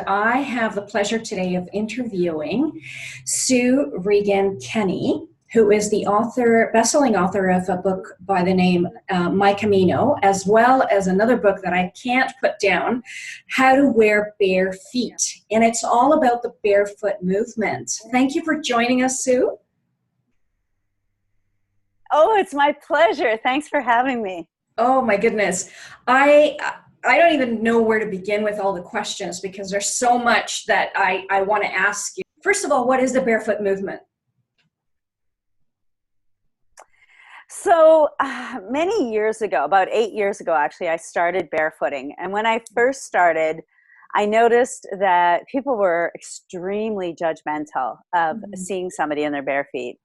I have the pleasure today of interviewing Sue Regan Kenney, who is the author, best-selling author of a book by the name My Camino, as well as another book that I can't put down, How to Wear Bare Feet. And it's all about the barefoot movement. Thank you for joining us, Sue. Oh, it's my pleasure. Thanks for having me. Oh my goodness. I don't even know where to begin with all the questions because there's so much that I want to ask you. First of all, what is the barefoot movement? So many years ago, about 8 years ago, actually, I started barefooting. And when I first started, I noticed that people were extremely judgmental of seeing somebody in their bare feet.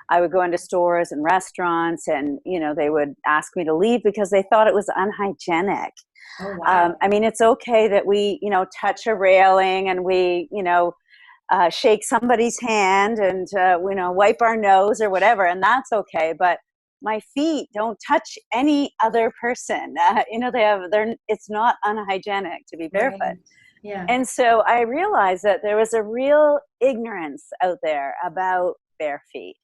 I would go into stores and restaurants and, they would ask me to leave because they thought it was unhygienic. Oh, wow. I mean, it's okay that we, touch a railing and we, shake somebody's hand and, wipe our nose or whatever, and that's okay. But my feet don't touch any other person. It's not unhygienic to be barefoot. Right. Yeah. And so I realized that there was a real ignorance out there about bare feet.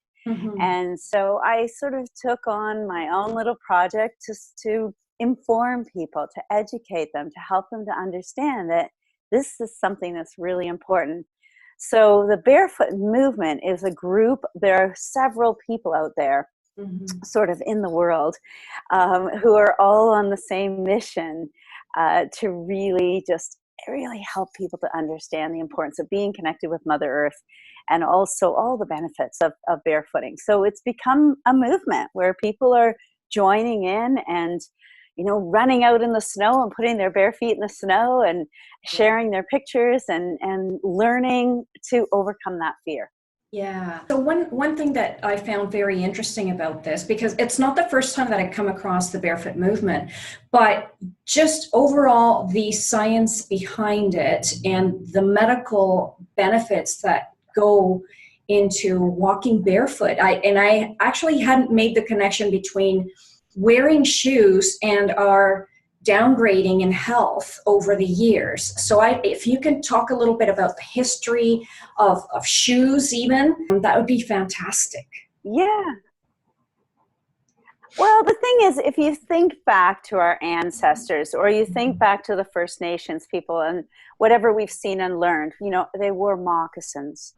And so I sort of took on my own little project to inform people, to educate them, to help them to understand that this is something that's really important. So the barefoot movement is a group. There are several people out there sort of in the world who are all on the same mission to really help people to understand the importance of being connected with Mother Earth and also all the benefits of barefooting. So it's become a movement where people are joining in and, running out in the snow and putting their bare feet in the snow and sharing their pictures and learning to overcome that fear. Yeah. So one thing that I found very interesting about this, because it's not the first time that I come across the barefoot movement, but just overall the science behind it and the medical benefits that go into walking barefoot. I actually hadn't made the connection between wearing shoes and our downgrading in health over the years. So if you can talk a little bit about the history of shoes even, that would be fantastic. Yeah. Well, the thing is, if you think back to our ancestors or you think back to the First Nations people and whatever we've seen and learned, they wore moccasins.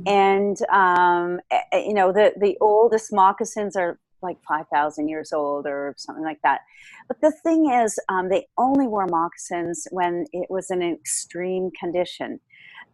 And, the oldest moccasins are like 5,000 years old or something like that. But the thing is, they only wore moccasins when it was in an extreme condition.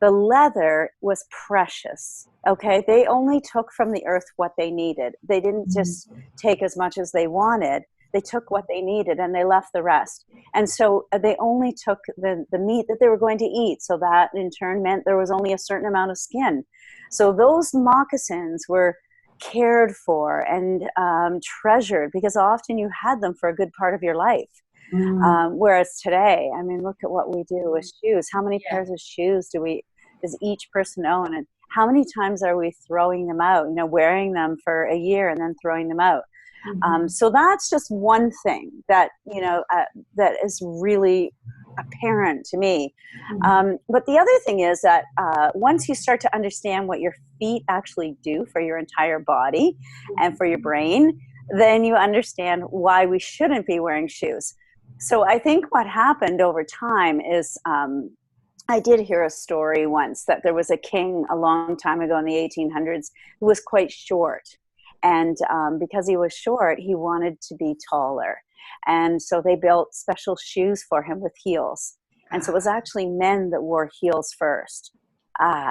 The leather was precious, okay? They only took from the earth what they needed. They didn't just take as much as they wanted. They took what they needed and they left the rest. And so they only took the meat that they were going to eat. So that in turn meant there was only a certain amount of skin. So those moccasins were cared for and treasured because often you had them for a good part of your life. Whereas today, I mean, look at what we do with shoes. How many pairs of shoes does each person own? And how many times are we throwing them out, wearing them for a year and then throwing them out? So that's just one thing that, that is really apparent to me. But the other thing is that once you start to understand what your feet actually do for your entire body and for your brain, then you understand why we shouldn't be wearing shoes. So I think what happened over time is I did hear a story once that there was a king a long time ago in the 1800s who was quite short. And because he was short, he wanted to be taller. And so they built special shoes for him with heels. And so it was actually men that wore heels first.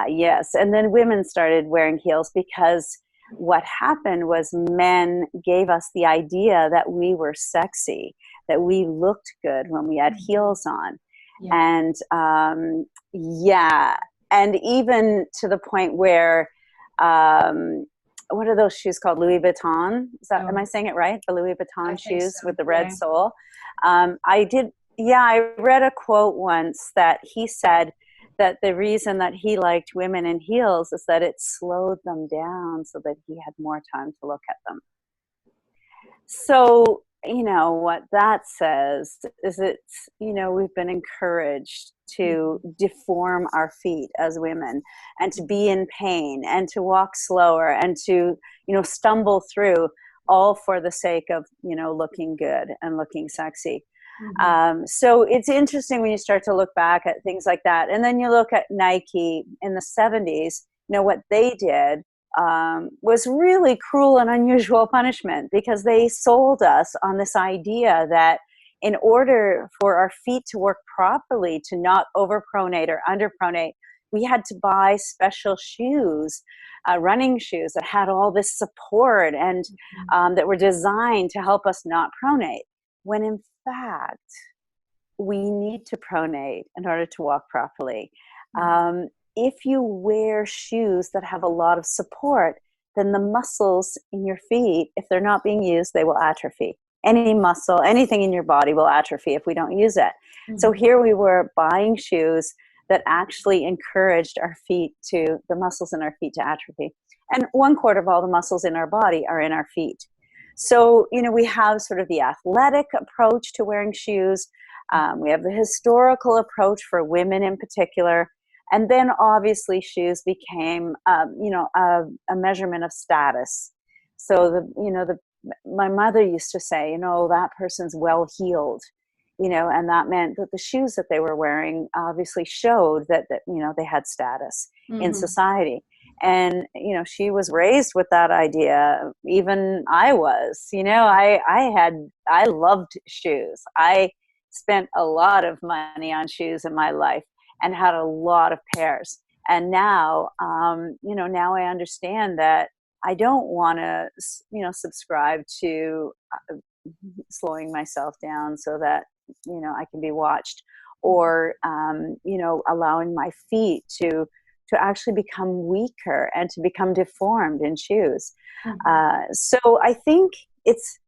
Yes. And then women started wearing heels because what happened was men gave us the idea that we were sexy, that we looked good when we had heels on. And and even to the point where what are those shoes called? Louis Vuitton? Am I saying it right? The Louis Vuitton shoes with the red sole. I read a quote once that he said that the reason that he liked women in heels is that it slowed them down so that he had more time to look at them. So you know, what that says is it's, you know, we've been encouraged to deform our feet as women and to be in pain and to walk slower and to, you know, stumble through, all for the sake of, you know, looking good and looking sexy. So it's interesting when you start to look back at things like that. And then you look at Nike in the 70s, you know, what they did was really cruel and unusual punishment, because they sold us on this idea that in order for our feet to work properly, to not overpronate or underpronate, we had to buy special shoes, running shoes that had all this support and that were designed to help us not pronate. When in fact, we need to pronate in order to walk properly. If you wear shoes that have a lot of support, then the muscles in your feet, if they're not being used, they will atrophy. Any muscle, anything in your body will atrophy if we don't use it. So here we were buying shoes that actually encouraged our feet to, the muscles in our feet to atrophy. And 1/4 of all the muscles in our body are in our feet. So, you know, we have sort of the athletic approach to wearing shoes. We have the historical approach for women in particular. And then obviously shoes became, you know, a measurement of status. So my mother used to say, you know, that person's well-heeled, you know, and that meant that the shoes that they were wearing obviously showed that you know, they had status in society. And, you know, she was raised with that idea. Even I was, you know, I loved shoes. I spent a lot of money on shoes in my life and had a lot of pairs. And now, you know, now I understand that I don't want to, you know, subscribe to slowing myself down so that, you know, I can be watched, or, you know, allowing my feet to actually become weaker and to become deformed in shoes. So I think it's,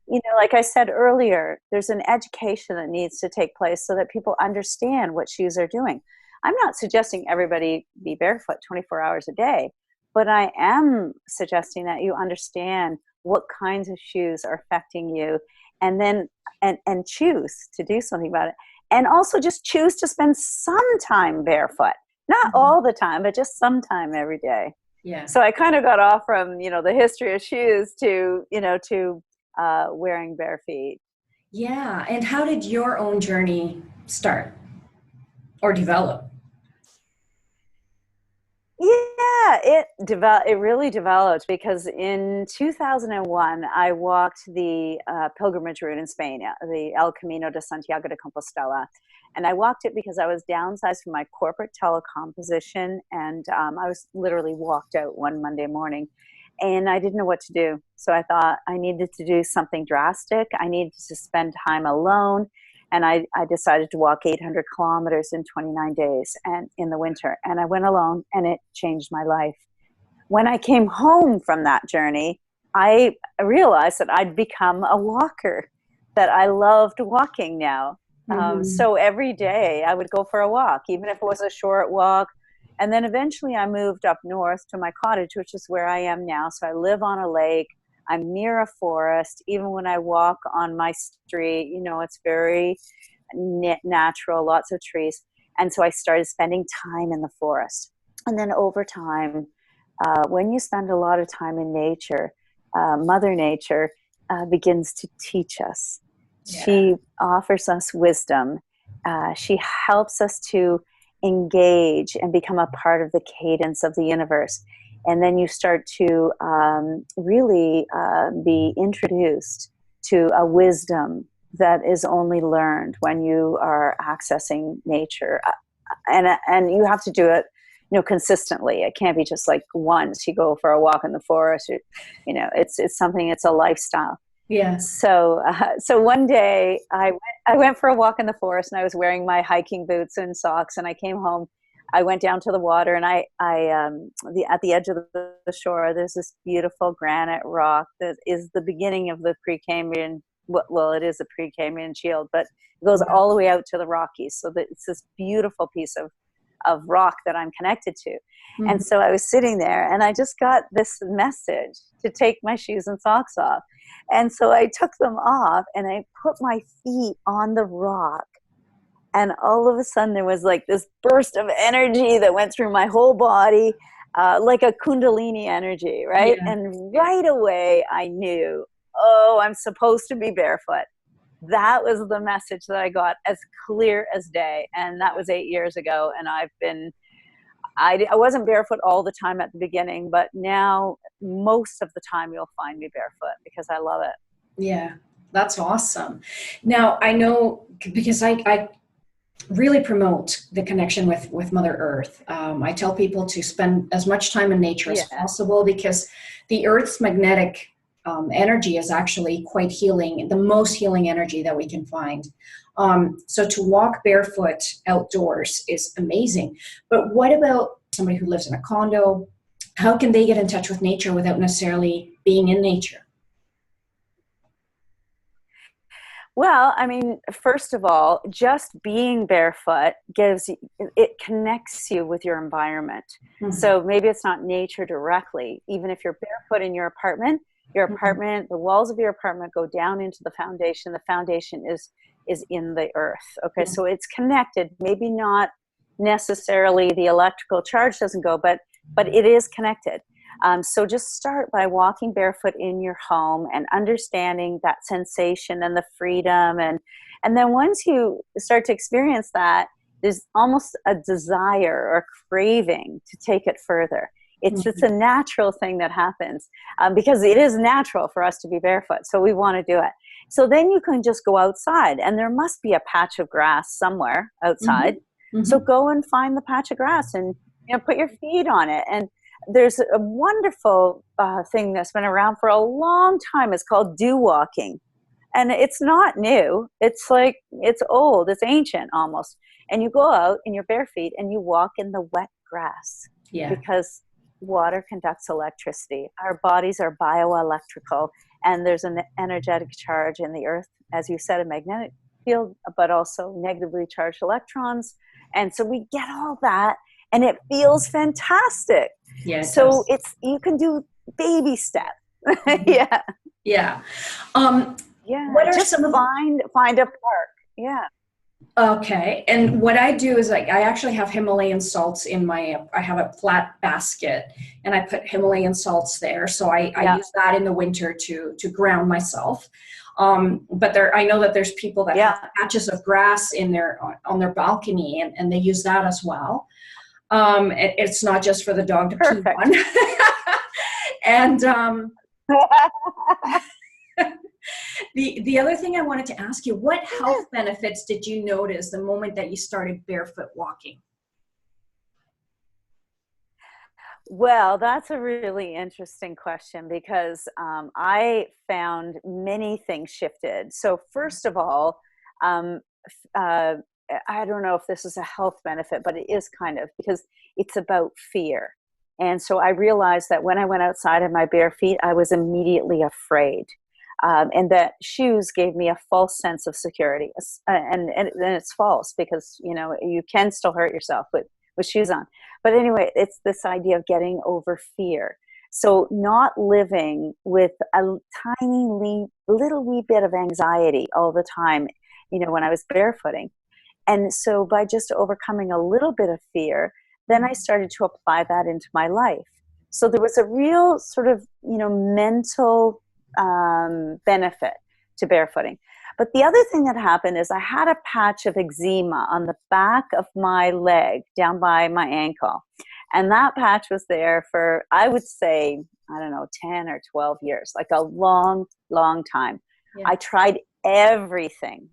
you know, like I said earlier, there's an education that needs to take place so that people understand what shoes are doing. I'm not suggesting everybody be barefoot 24 hours a day, but I am suggesting that you understand what kinds of shoes are affecting you, and then and choose to do something about it. And also just choose to spend some time barefoot. Not all the time, but just some time every day. Yeah. So I kind of got off from, you know, the history of shoes to, you know, to wearing bare feet. Yeah. And how did your own journey start or develop? Yeah, it really developed because in 2001 I walked the pilgrimage route in Spain, the El Camino de Santiago de Compostela, and I walked it because I was downsized from my corporate telecom position, and I was literally walked out one Monday morning, and I didn't know what to do. So I thought I needed to do something drastic. I needed to spend time alone. And I decided to walk 800 kilometers in 29 days and in the winter. And I went alone, and it changed my life. When I came home from that journey, I realized that I'd become a walker, that I loved walking now. So every day I would go for a walk, even if it was a short walk. And then eventually I moved up north to my cottage, which is where I am now. So I live on a lake. I'm near a forest. Even when I walk on my street, you know, it's very natural, lots of trees. And so I started spending time in the forest. And then over time, when you spend a lot of time in nature, Mother Nature begins to teach us. Yeah. She offers us wisdom. She helps us to engage and become a part of the cadence of the universe. And then you start to really be introduced to a wisdom that is only learned when you are accessing nature. And you have to do it, you know, consistently. It can't be just like once you go for a walk in the forest. You know, it's something. It's a lifestyle. Yeah. So one day I went for a walk in the forest, and I was wearing my hiking boots and socks, and I came home. I went down to the water, and at the edge of the shore, there's this beautiful granite rock that is the beginning of the Precambrian. Well, it is a Precambrian shield, but it goes all the way out to the Rockies. So that it's this beautiful piece of of rock that I'm connected to. Mm-hmm. And so I was sitting there and I just got this message to take my shoes and socks off. And so I took them off and I put my feet on the rock. And all of a sudden there was like this burst of energy that went through my whole body, like a Kundalini energy, right? Yeah. And right away I knew, oh, I'm supposed to be barefoot. That was the message that I got as clear as day. And that was 8 years ago. And I wasn't barefoot all the time at the beginning, but now most of the time you'll find me barefoot because I love it. Yeah, that's awesome. Now, I know because I really promote the connection with Mother Earth. I tell people to spend as much time in nature as possible because the Earth's magnetic energy is actually quite healing, the most healing energy that we can find. So to walk barefoot outdoors is amazing. But what about somebody who lives in a condo? How can they get in touch with nature without necessarily being in nature? Well, I mean, first of all, just being barefoot it connects you with your environment. Mm-hmm. So maybe it's not nature directly. Even if you're barefoot in your apartment, the walls of your apartment go down into the foundation. The foundation is in the earth. Okay, mm-hmm. So it's connected. Maybe not necessarily the electrical charge doesn't go, but it is connected. So just start by walking barefoot in your home and understanding that sensation and the freedom. And then once you start to experience that, there's almost a desire or craving to take it further. It's a natural thing that happens because it is natural for us to be barefoot. So we want to do it. So then you can just go outside and there must be a patch of grass somewhere outside. Mm-hmm. Mm-hmm. So go and find the patch of grass and put your feet on it. And there's a wonderful thing that's been around for a long time. It's called dew walking. And it's not new. It's old. It's ancient almost. And you go out in your bare feet and you walk in the wet grass. Yeah. Because water conducts electricity. Our bodies are bioelectrical. And there's an energetic charge in the earth, as you said, a magnetic field, but also negatively charged electrons. And so we get all that. And it feels fantastic. Yeah. So you can do baby steps. Yeah. Yeah. What are just find a park. Yeah. Okay. And what I do is I actually have Himalayan salts I have a flat basket and I put Himalayan salts there. So I use that in the winter to ground myself. But I know that there's people that have patches of grass on their balcony and they use that as well. It's not just for the dog to pee on. And the other thing I wanted to ask you, what health benefits did you notice the moment that you started barefoot walking? Well, that's a really interesting question because I found many things shifted. So first of all, I don't know if this is a health benefit, but it is kind of because it's about fear. And so I realized that when I went outside in my bare feet, I was immediately afraid. And that shoes gave me a false sense of security. And it's false because, you can still hurt yourself with shoes on. But anyway, it's this idea of getting over fear. So not living with a tiny little wee bit of anxiety all the time, when I was barefooting. And so by just overcoming a little bit of fear, then I started to apply that into my life. So there was a real sort of, mental benefit to barefooting. But the other thing that happened is I had a patch of eczema on the back of my leg down by my ankle. And that patch was there for, I would say, 10 or 12 years, like a long, long time. Yeah. I tried everything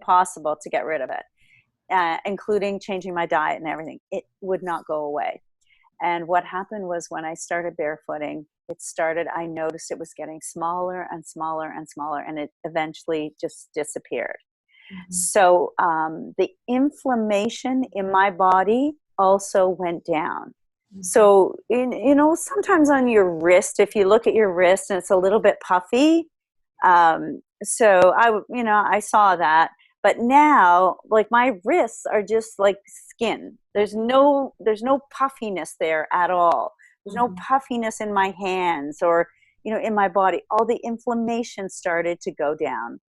possible to get rid of it, including changing my diet and everything. It would not go away. And what happened was when I started barefooting, I noticed it was getting smaller and smaller and smaller, and it eventually just disappeared. Mm-hmm. So the inflammation in my body also went down. Mm-hmm. So, sometimes on your wrist, if you look at your wrist and it's a little bit puffy, so I saw that, But now, like, my wrists are just like skin. There's no puffiness there at all. There's no puffiness in my hands or, in my body. All the inflammation started to go down.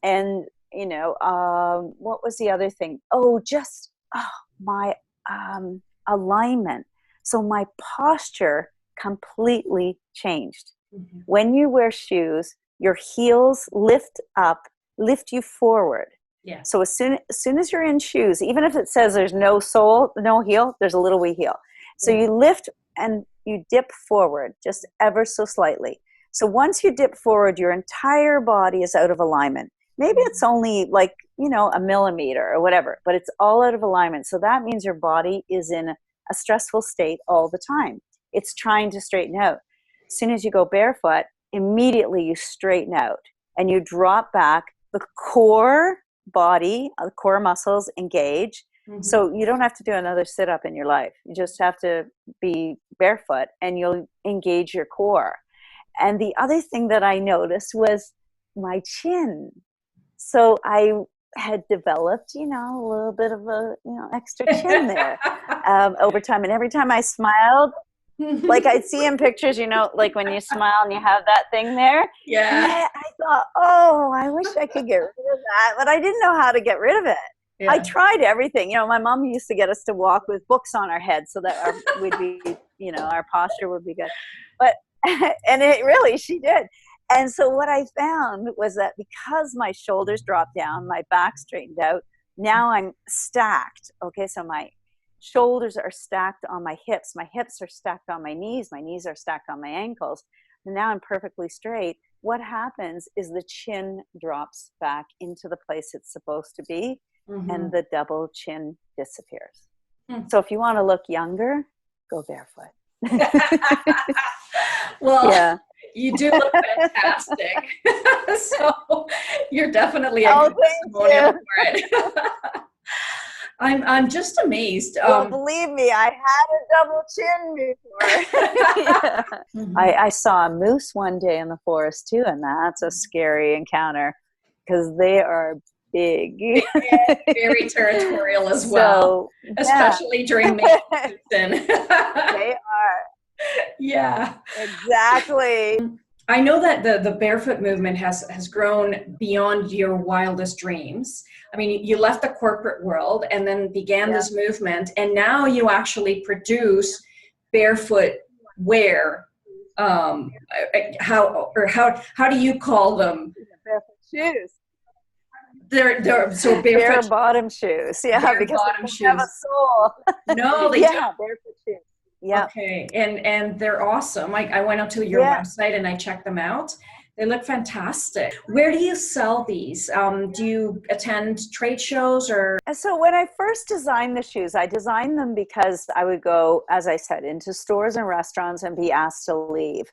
And, what was the other thing? My alignment. So my posture completely changed. When you wear shoes, your heels lift you forward. Yeah. So as soon as you're in shoes, even if it says there's no sole, no heel, there's a little wee heel. So you lift and you dip forward just ever so slightly. So once you dip forward, your entire body is out of alignment. Maybe it's only like, a millimeter or whatever, but it's all out of alignment. So that means your body is in a stressful state all the time. It's trying to straighten out. As soon as you go barefoot, immediately you straighten out and you drop back. The core body, the core muscles engage. So you don't have to do another sit-up in your life. You just have to be barefoot and you'll engage your core. And the other thing that I noticed was my chin. So I had developed, a little bit of a, extra chin there over time. And every time I smiled, like I'd see in pictures, like when you smile and you have that thing there. Yeah. I thought, oh, I wish I could get rid of that, but I didn't know how to get rid of it. Yeah. I tried everything. My mom used to get us to walk with books on our head so that our posture would be good. But, and it really, she did. And so what I found was that because my shoulders dropped down, my back straightened out, now I'm stacked. Okay, so my shoulders are stacked on my hips are stacked on my knees are stacked on my ankles, and now I'm perfectly straight. What happens is the chin drops back into the place it's supposed to be, and the double chin disappears. So if you want to look younger, go barefoot. Well, yeah. You do look fantastic. So you're definitely a good testimonial for it. I'm just amazed. Well, believe me, I had a double chin before. I saw a moose one day in the forest too, and that's a scary encounter because they are big. Very territorial as well, especially during mating season. They are. Yeah, exactly. I know that the barefoot movement has grown beyond your wildest dreams. I mean, you left the corporate world and then began this movement, and now you actually produce barefoot wear. How do you call them? Barefoot shoes. They're so barefoot. Bare bottom shoes. Yeah, bare because bottom they shoes. Have a sole. No, they don't. Barefoot shoes. Yeah. Okay. And they're awesome. I went out to your website and I checked them out. They look fantastic. Where do you sell these? Do you attend trade shows or? So when I first designed the shoes, I designed them because I would go, as I said, into stores and restaurants and be asked to leave.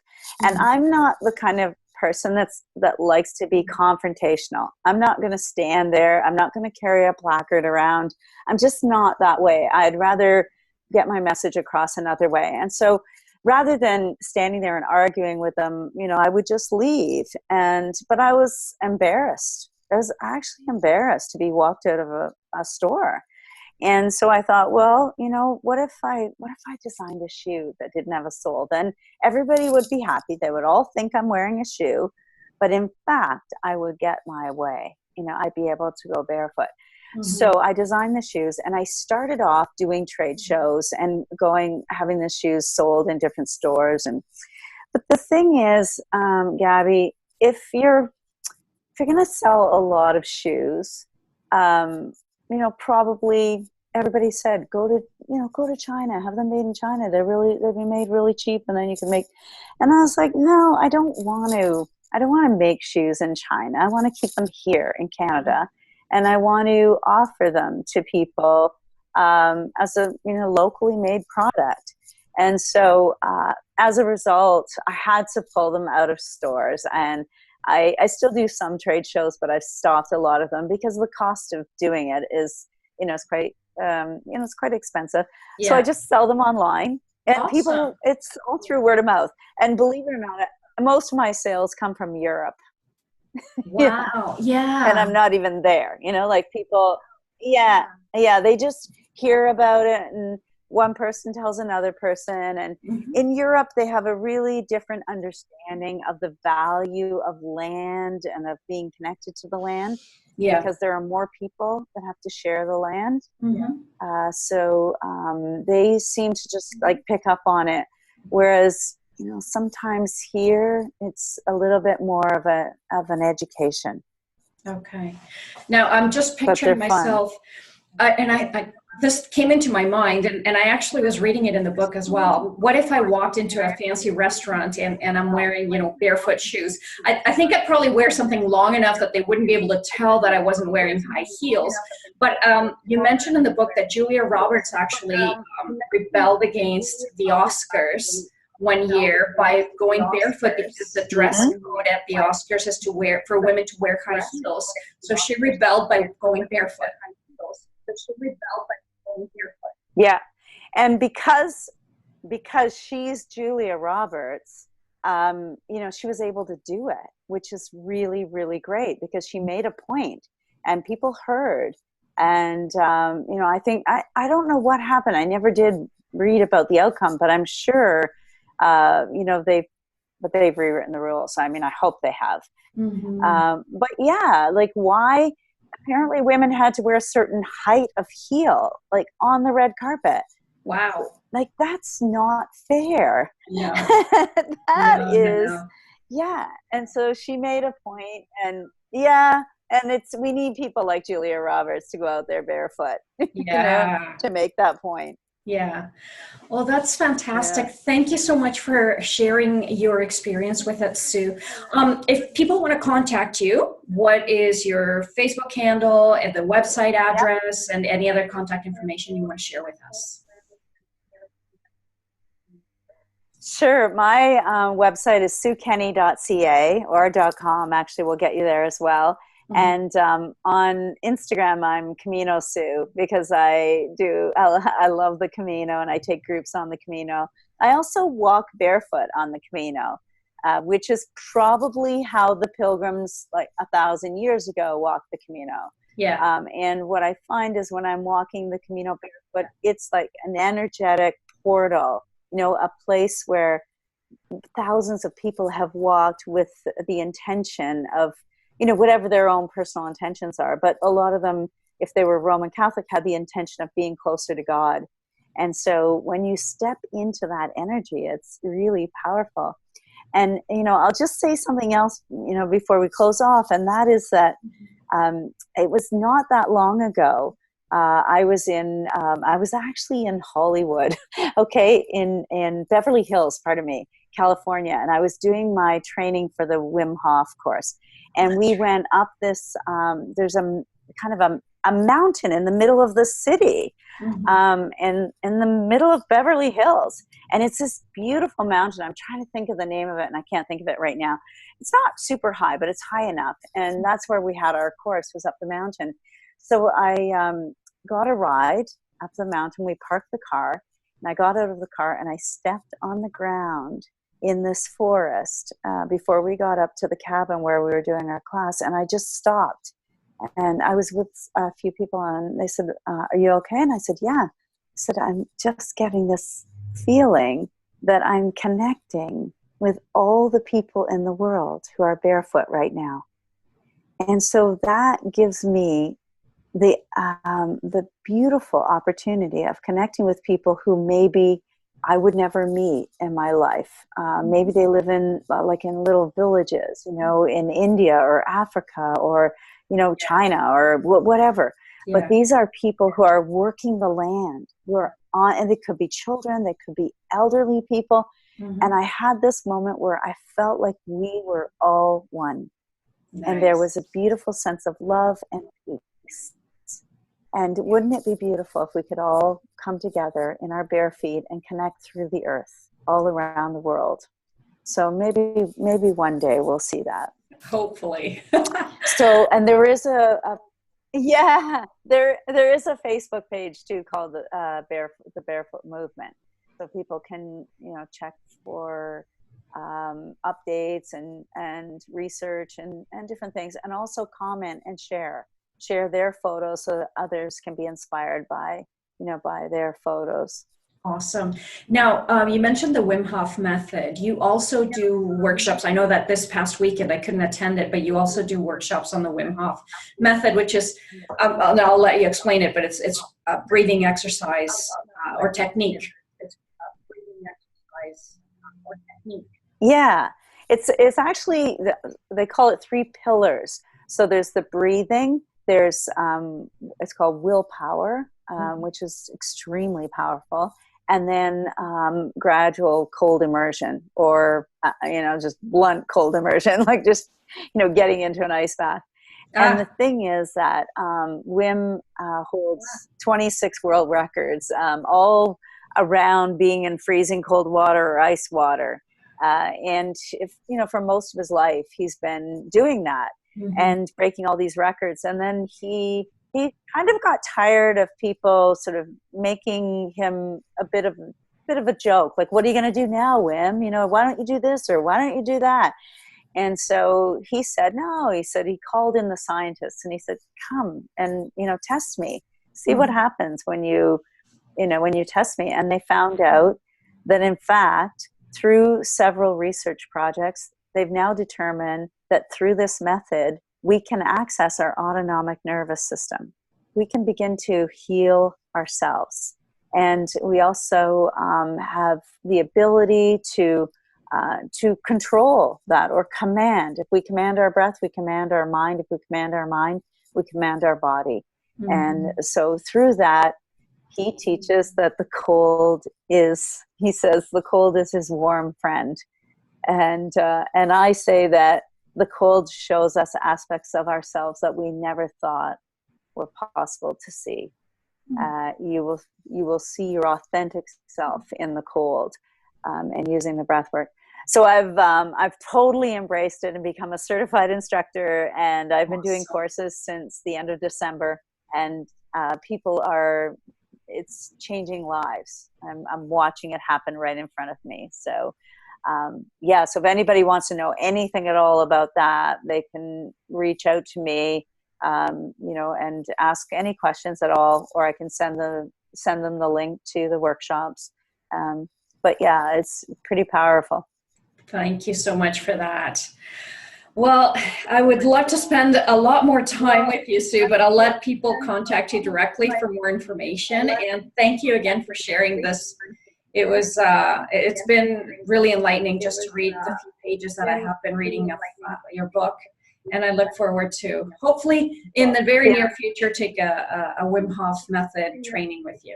And I'm not the kind of person that likes to be confrontational. I'm not going to stand there. I'm not going to carry a placard around. I'm just not that way. I'd rather get my message across another way. And so rather than standing there and arguing with them, I would just leave. But I was embarrassed. I was actually embarrassed to be walked out of a store. And so I thought, well, what if I designed a shoe that didn't have a sole? Then everybody would be happy. They would all think I'm wearing a shoe, but in fact, I would get my way. I'd be able to go barefoot. So I designed the shoes, and I started off doing trade shows and having the shoes sold in different stores. But the thing is, Gabby, if you're going to sell a lot of shoes, probably everybody said go to China, have them made in China. They'll be made really cheap, and then you can make. And I was like, no, I don't want to make shoes in China. I want to keep them here in Canada. And I want to offer them to people as a locally made product. And so as a result, I had to pull them out of stores. And I still do some trade shows, but I've stopped a lot of them because the cost of doing it is, it's quite expensive. Yeah. So I just sell them online. And awesome. People, it's all through word of mouth. And believe it or not, most of my sales come from Europe. You know? Wow. And Yeah. I'm not even there, like people, yeah, yeah, they just hear about it, and one person tells another person. And Mhm. in Europe, they have a really different understanding of the value of land and of being connected to the land, Yeah. because there are more people that have to share the land. Hmm. So they seem to just like pick up on it. Whereas, sometimes here it's a little bit more of an education, Okay. Now I'm just but they're picturing fun. myself, and I this came into my mind, and I actually was reading it in the book as well. What if I walked into a fancy restaurant and I'm wearing, barefoot shoes? I think I'd probably wear something long enough that they wouldn't be able to tell that I wasn't wearing high heels. But you mentioned in the book that Julia Roberts actually rebelled against the Oscars one year by going barefoot because the dress Mhm. code at the Oscars is to wear for women to wear high heels. So she rebelled by going barefoot. Yeah, and because she's Julia Roberts, she was able to do it, which is really, really great, because she made a point and people heard. And I think I don't know what happened. I never did read about the outcome, but I'm sure they've rewritten the rules. I mean, I hope they have. Mm-hmm. But yeah, like, why? Apparently, women had to wear a certain height of heel, like on the red carpet. Wow. Like, that's not fair. No, That no, no, is, no. yeah. And so she made a point, and yeah, and we need people like Julia Roberts to go out there barefoot, Yeah, to make that point. yeah. Well, that's Yeah. fantastic. Thank you so much for sharing your experience with us, Sue. If people want to contact you, what is your Facebook handle and the website address and any other contact information you want to share with us? Sure. My website is suekenny.ca, or .com. Actually, we'll get you there as well. Mhm. And on Instagram, I'm Camino Sue, because I love the Camino, and I take groups on the Camino. I also walk barefoot on the Camino, which is probably how the pilgrims like 1,000 years ago walked the Camino. Yeah. And what I find is, when I'm walking the Camino barefoot, it's like an energetic portal, a place where thousands of people have walked with the intention of, whatever their own personal intentions are. But a lot of them, if they were Roman Catholic, had the intention of being closer to God. And so when you step into that energy, it's really powerful. And, I'll just say something else, before we close off. And that is that it was not that long ago. I was actually in Hollywood, okay, in Beverly Hills, pardon me, California, and I was doing my training for the Wim Hof course. And we went up this, there's a kind of a mountain in the middle of the city, Mhm. and in the middle of Beverly Hills. And it's this beautiful mountain. I'm trying to think of the name of it, and I can't think of it right now. It's not super high, but it's high enough. And that's where we had our course, was up the mountain. So I got a ride up the mountain. We parked the car, and I got out of the car, and I stepped on the ground in this forest before we got up to the cabin where we were doing our class. And I just stopped. And I was with a few people, and they said, are you okay? And I said, yeah. I said, I'm just getting this feeling that I'm connecting with all the people in the world who are barefoot right now. And so that gives me the beautiful opportunity of connecting with people who maybe I would never meet in my life. Maybe they live in like in little villages, in India or Africa, or China, or whatever. But Yeah. these are people who are working the land, who are on, and they could be children, they could be elderly people. And Mhm. I had this moment where I felt like we were all one, and there Nice. was a beautiful sense of love and peace. And wouldn't it be beautiful if we could all come together in our bare feet and connect through the earth all around the world? So maybe one day we'll see that. Hopefully. So, and there is yeah, there is a Facebook page too called the Barefoot Movement. So people can check for updates and research and different things, and also comment and share their photos so that others can be inspired by, by their photos. Awesome. Now, you mentioned the Wim Hof method. You also do workshops. I know that this past weekend I couldn't attend it, but you also do workshops on the Wim Hof method, which is, I'll let you explain it, but it's a breathing exercise or technique. Yeah, it's actually, they call it 3 pillars. So there's the breathing, there's it's called willpower, which is extremely powerful, and then gradual cold immersion, or just blunt cold immersion, like just getting into an ice bath. And the thing is that Wim holds 26 world records, all around being in freezing cold water or ice water. And if, for most of his life, he's been doing that and breaking all these records. And then he kind of got tired of people sort of making him a bit of a joke. Like, what are you going to do now, Wim? Why don't you do this, or why don't you do that? And so he said, no, he called in the scientists and he said, come and, test me, see what happens when you test me. And they found out that, in fact, through several research projects, they've now determined that through this method, we can access our autonomic nervous system. We can begin to heal ourselves. And we also have the ability to control that, or command. If we command our breath, we command our mind. If we command our mind, we command our body. And so through that, he teaches that the cold is, he says, the cold is his warm friend. And I say that the cold shows us aspects of ourselves that we never thought were possible to see. You will see your authentic self in the cold, and using the breath work. So I've totally embraced it and become a certified instructor, and I've been doing courses since the end of December, and it's changing lives. I'm watching it happen right in front of me. So so if anybody wants to know anything at all about that, they can reach out to me, and ask any questions at all, or I can send them the link to the workshops. But yeah, it's pretty powerful. Thank you so much for that. Well, I would love to spend a lot more time with you, Sue, but I'll let people contact you directly for more information. And thank you again for sharing this. It's been really enlightening just to read the few pages that I have been reading of your book. And I look forward to, hopefully in the very near future, take a Wim Hof method training with you.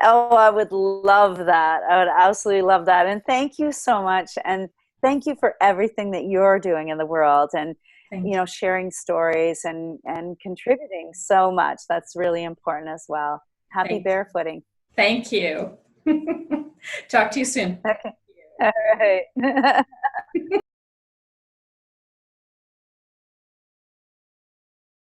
Oh, I would love that. I would absolutely love that. And thank you so much. And thank you for everything that you're doing in the world, and sharing stories and contributing so much. That's really important as well. Happy barefooting. Thank you. Talk to you soon. Okay. All right.